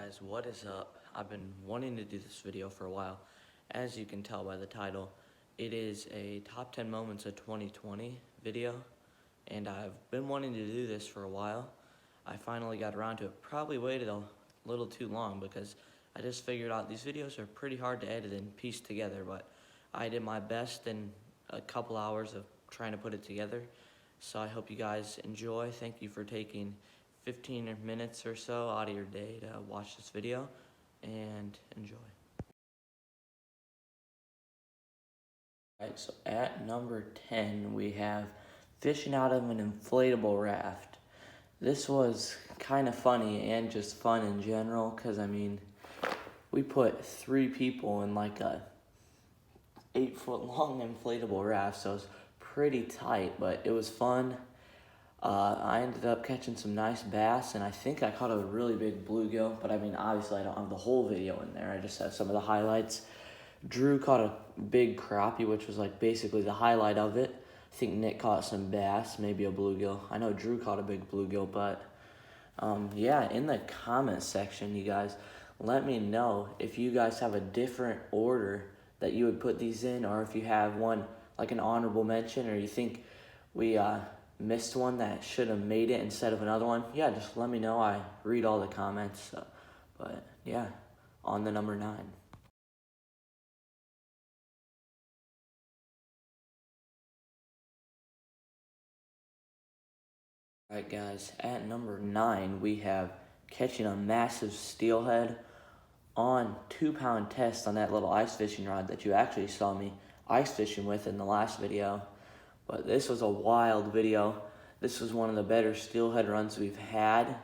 Guys, what is up? I've been wanting to do this video for a while. As you can tell by the title, it is a top 10 moments of 2020 video, and I've been wanting to do this for a while. I finally got around to it. Probably waited a little too long because I just figured out these videos are pretty hard to edit and piece together, but I did my best in a couple hours of trying to put it together. So I hope you guys enjoy. Thank you for taking 15 minutes or so out of your day to watch this video, and enjoy. Alright, so at number 10 we have fishing out of an inflatable raft. This was kind of funny and just fun in general because, I mean, we put 3 people in like a 8-foot long inflatable raft, so it was pretty tight, but it was fun. I ended up catching some nice bass, and I think I caught a really big bluegill, but I mean, obviously I don't have the whole video in there. I just have some of the highlights. Drew caught a big crappie, which was like basically the highlight of it. I think Nick caught some bass, maybe a bluegill. I know Drew caught a big bluegill, but yeah, in the comment section, you guys, let me know if you guys have a different order that you would put these in, or if you have one like an honorable mention, or you think we missed one that should have made it instead of another one. Yeah, just let me know. I read all the comments. But yeah, on the number 9. Alright guys, at number 9 we have catching a massive steelhead on 2-pound test on that little ice fishing rod that you actually saw me ice fishing with in the last video. But this was a wild video. This was one of the better steelhead runs we've had.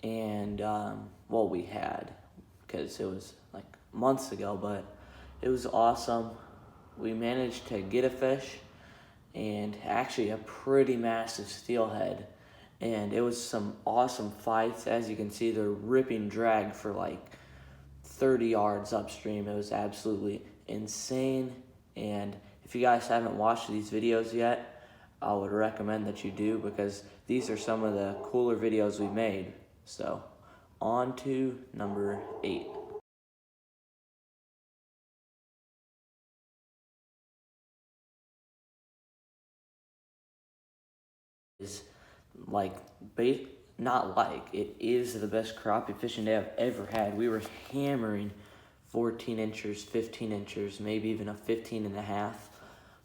And, well, we had, because it was like months ago, but it was awesome. We managed to get a fish, and actually a pretty massive steelhead. And it was some awesome fights. As you can see, they're ripping drag for like 30 yards upstream. It was absolutely insane. And if you guys haven't watched these videos yet, I would recommend that you do, because these are some of the cooler videos we made. So, on to number 8. Is like, not like, it is the best crappie fishing day I've ever had. We were hammering 14 inches, 15 inches, maybe even a 15 and a half.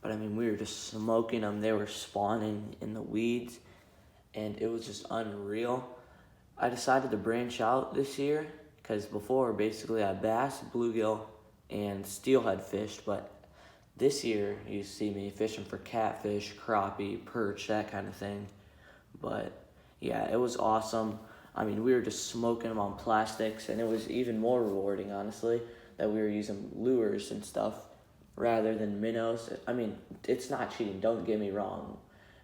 But I mean, we were just smoking them. They were spawning in the weeds, and it was just unreal. I decided to branch out this year because before, basically, I bass, bluegill, and steelhead fished, but this year you see me fishing for catfish, crappie, perch, that kind of thing. But yeah, it was awesome. I mean, we were just smoking them on plastics, and it was even more rewarding, honestly, that we were using lures and stuff rather than minnows. I mean, it's not cheating, don't get me wrong.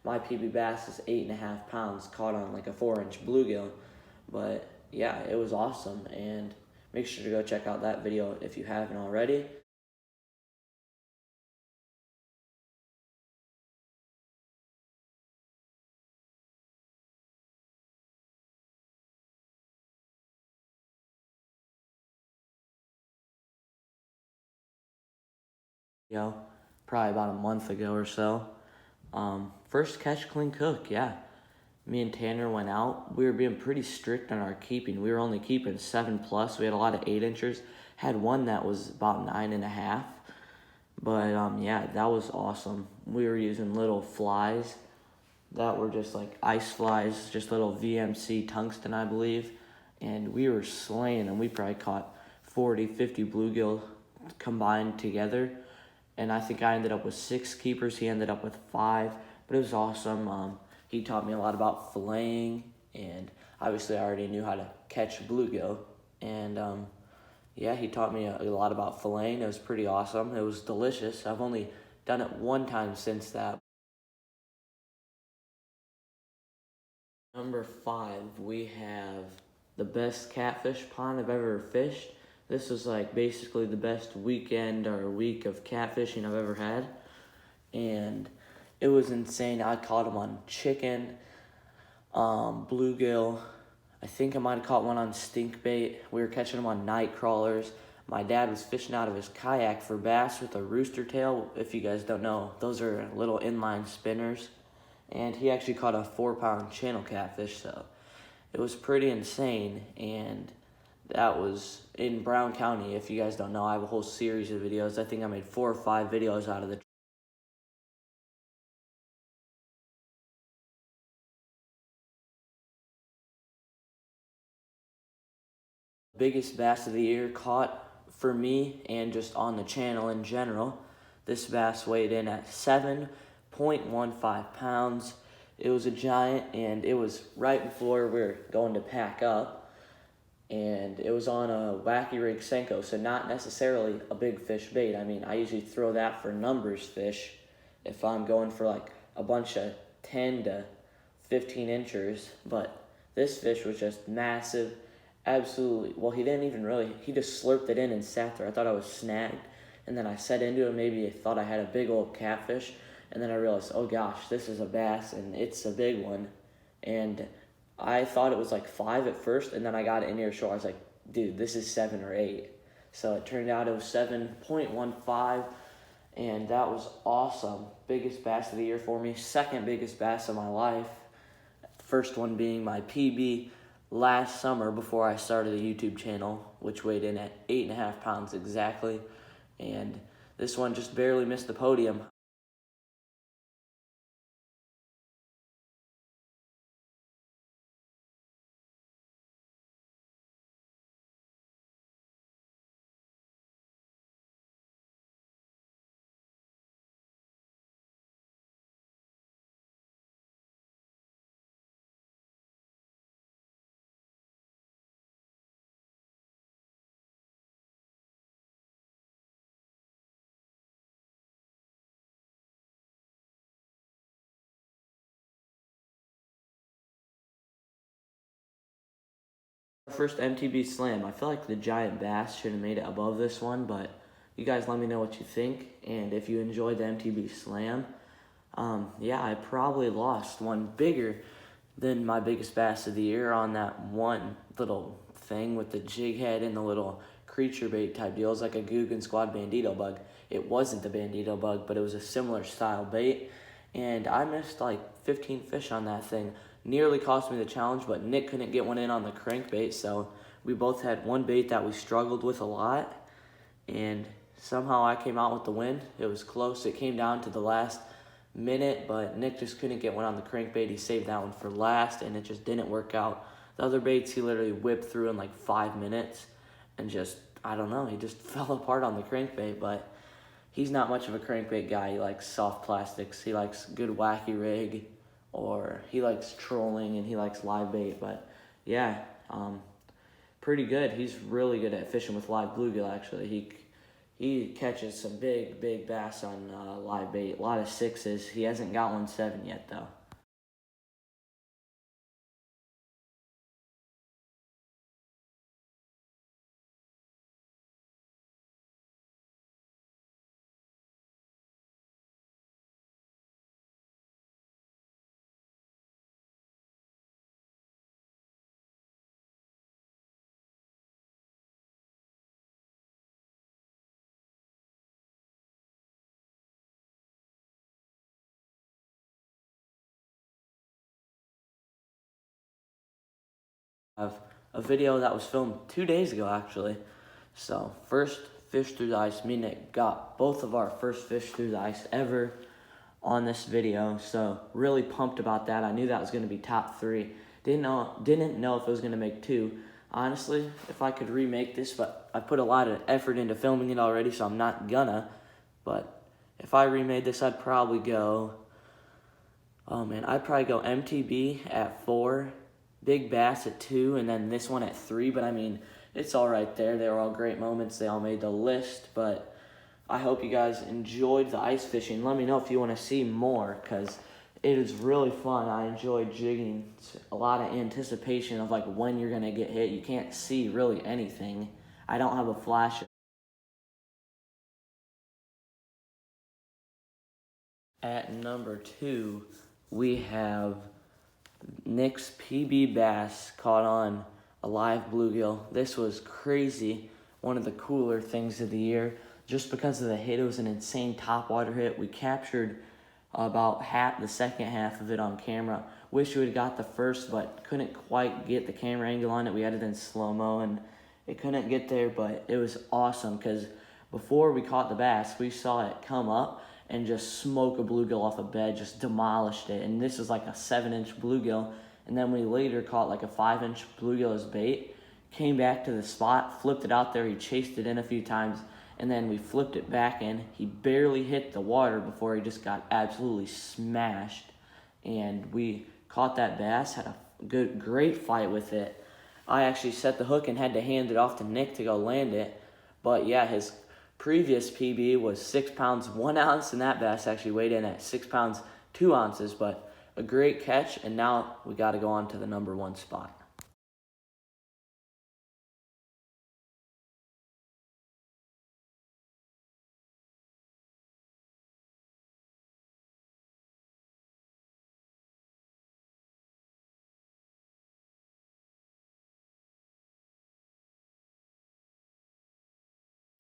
My PB bass is 8.5 pounds caught on like a 4-inch bluegill. But yeah, it was awesome, and make sure to go check out that video if you haven't already. Probably about a month ago or so. First catch, clean cook, yeah. Me and Tanner went out. We were being pretty strict on our keeping. We were only keeping 7+. We had a lot of 8-inchers. Had one that was about 9.5. But yeah, that was awesome. We were using little flies that were just like ice flies, just little VMC tungsten, I believe. And we were slaying them. We probably caught 40, 50 bluegill combined together. And I think I ended up with 6 keepers. He ended up with 5. But it was awesome. He taught me a lot about filleting, and obviously I already knew how to catch bluegill. And yeah, he taught me a lot about filleting. It was pretty awesome. It was delicious. I've only done it one time since that. Number 5, we have the best catfish pond I've ever fished. This was like basically the best weekend or week of catfishing I've ever had. And it was insane. I caught them on chicken, bluegill. I think I might have caught one on stink bait. We were catching them on night crawlers. My dad was fishing out of his kayak for bass with a rooster tail. If you guys don't know, those are little inline spinners. And he actually caught a 4-pound channel catfish, so it was pretty insane. And that was in Brown County. If you guys don't know, I have a whole series of videos. I think I made 4 or 5 videos out of the biggest bass of the year caught for me and just on the channel in general. This bass weighed in at 7.15 pounds. It was a giant, and it was right before we were going to pack up. And it was on a Wacky Rig Senko, so not necessarily a big fish bait. I mean, I usually throw that for numbers fish if I'm going for like a bunch of 10 to 15 inchers, but this fish was just massive. Absolutely. Well, he didn't even really, he just slurped it in and sat there. I thought I was snagged, and then I set into it. Maybe I thought I had a big old catfish, and then I realized, oh gosh, this is a bass, and it's a big one. And I thought it was like 5 at first, and then I got it in shore. I was like, dude, this is 7 or 8. So it turned out it was 7.15, and that was awesome. Biggest bass of the year for me. Second biggest bass of my life. First one being my PB last summer before I started a YouTube channel, which weighed in at 8.5 pounds exactly. And this one just barely missed the podium. First MTB Slam. I feel like the giant bass should have made it above this one, but you guys let me know what you think. And if you enjoyed the MTB Slam, yeah, I probably lost one bigger than my biggest bass of the year on that one little thing with the jig head and the little creature bait type deal. It was like a Guggen Squad Bandito bug. It wasn't the Bandito bug, but it was a similar style bait. And I missed like 15 fish on that thing. Nearly cost me the challenge, but Nick couldn't get one in on the crankbait, so we both had one bait that we struggled with a lot, and somehow I came out with the win. It was close. It came down to the last minute, but Nick just couldn't get one on the crankbait. He saved that one for last, and it just didn't work out. The other baits he literally whipped through in like 5 minutes, and just, I don't know, he just fell apart on the crankbait, but he's not much of a crankbait guy. He likes soft plastics. He likes good Wacky Rig, or he likes trolling, and he likes live bait. But yeah, pretty good. He's really good at fishing with live bluegill, actually. He catches some big bass on live bait, a lot of 6s. He hasn't got one 7 yet, though. I have a video that was filmed 2 days ago, actually. So, first fish through the ice. Me and Nick got both of our first fish through the ice ever on this video. So, really pumped about that. I knew that was going to be top 3. Didn't know if it was going to make 2. Honestly, if I could remake this, but I put a lot of effort into filming it already, so I'm not gonna. But if I remade this, I'd probably go, oh man, I'd probably go MTB at 4, Big Bass at 2, and then this one at 3. But I mean, it's all right there. They were all great moments. They all made the list. But I hope you guys enjoyed the ice fishing. Let me know if you want to see more, because it is really fun. I enjoy jigging. It's a lot of anticipation of like when you're going to get hit. You can't see really anything. I don't have a flash. At number 2, we have Nick's PB bass caught on a live bluegill. This was crazy. One of the cooler things of the year. Just because of the hit, it was an insane topwater hit. We captured about the second half of it on camera. Wish we would have got the first, but couldn't quite get the camera angle on it. We had it in slow-mo, and it couldn't get there, but it was awesome because before we caught the bass, we saw it come up and just smoke a bluegill off a bed, just demolished it. And this was like a 7-inch bluegill. And then we later caught like a 5-inch bluegill as bait, came back to the spot, flipped it out there. He chased it in a few times, and then we flipped it back in. He barely hit the water before he just got absolutely smashed. And we caught that bass, had a great fight with it. I actually set the hook and had to hand it off to Nick to go land it. But yeah, his previous PB was 6 pounds 1 ounce, and that bass actually weighed in at 6 pounds 2 ounces. But a great catch, and now we got to go on to the number 1 spot.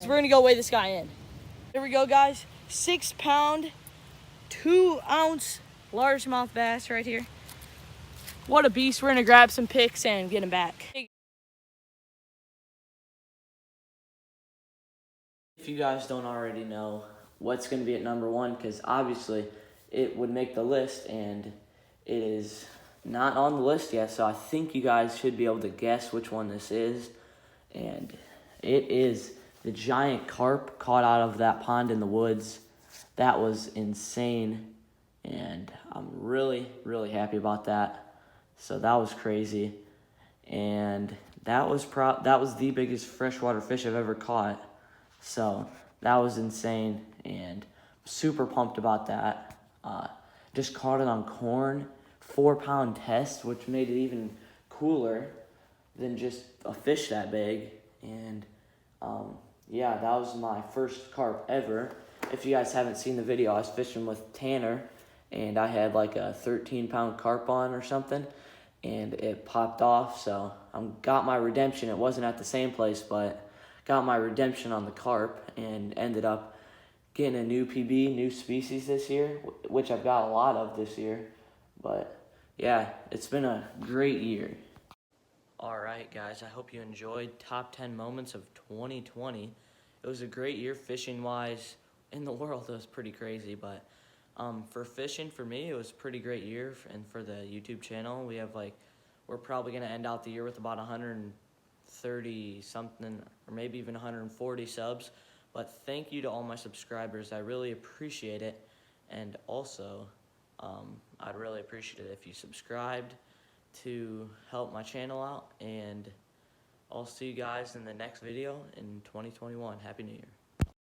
So we're gonna go weigh this guy in. Here we go, guys. 6 pound, 2 ounce largemouth bass right here. What a beast. We're gonna grab some pics and get him back. If you guys don't already know what's going to be at number 1, because obviously it would make the list, and it is not on the list yet, so I think you guys should be able to guess which one this is. And it is the giant carp caught out of that pond in the woods. That was insane, and I'm really, really happy about that. So that was crazy, and that was the biggest freshwater fish I've ever caught. So that was insane, and super pumped about that. Just caught it on corn, 4-pound test, which made it even cooler than just a fish that big. And yeah, that was my first carp ever. If you guys haven't seen the video, I was fishing with Tanner, and I had like a 13-pound carp on or something, and it popped off. So I got my redemption. It wasn't at the same place, but got my redemption on the carp and ended up getting a new PB, new species this year, which I've got a lot of this year. But yeah, it's been a great year. All right, guys, I hope you enjoyed Top 10 Moments of 2020. It was a great year fishing-wise. In the world, it was pretty crazy, but for fishing, for me, it was a pretty great year. And for the YouTube channel, we're probably going to end out the year with about 130 something, or maybe even 140 subs. But thank you to all my subscribers. I really appreciate it. And also, I'd really appreciate it if you subscribed to help my channel out. And I'll see you guys in the next video in 2021. Happy New Year.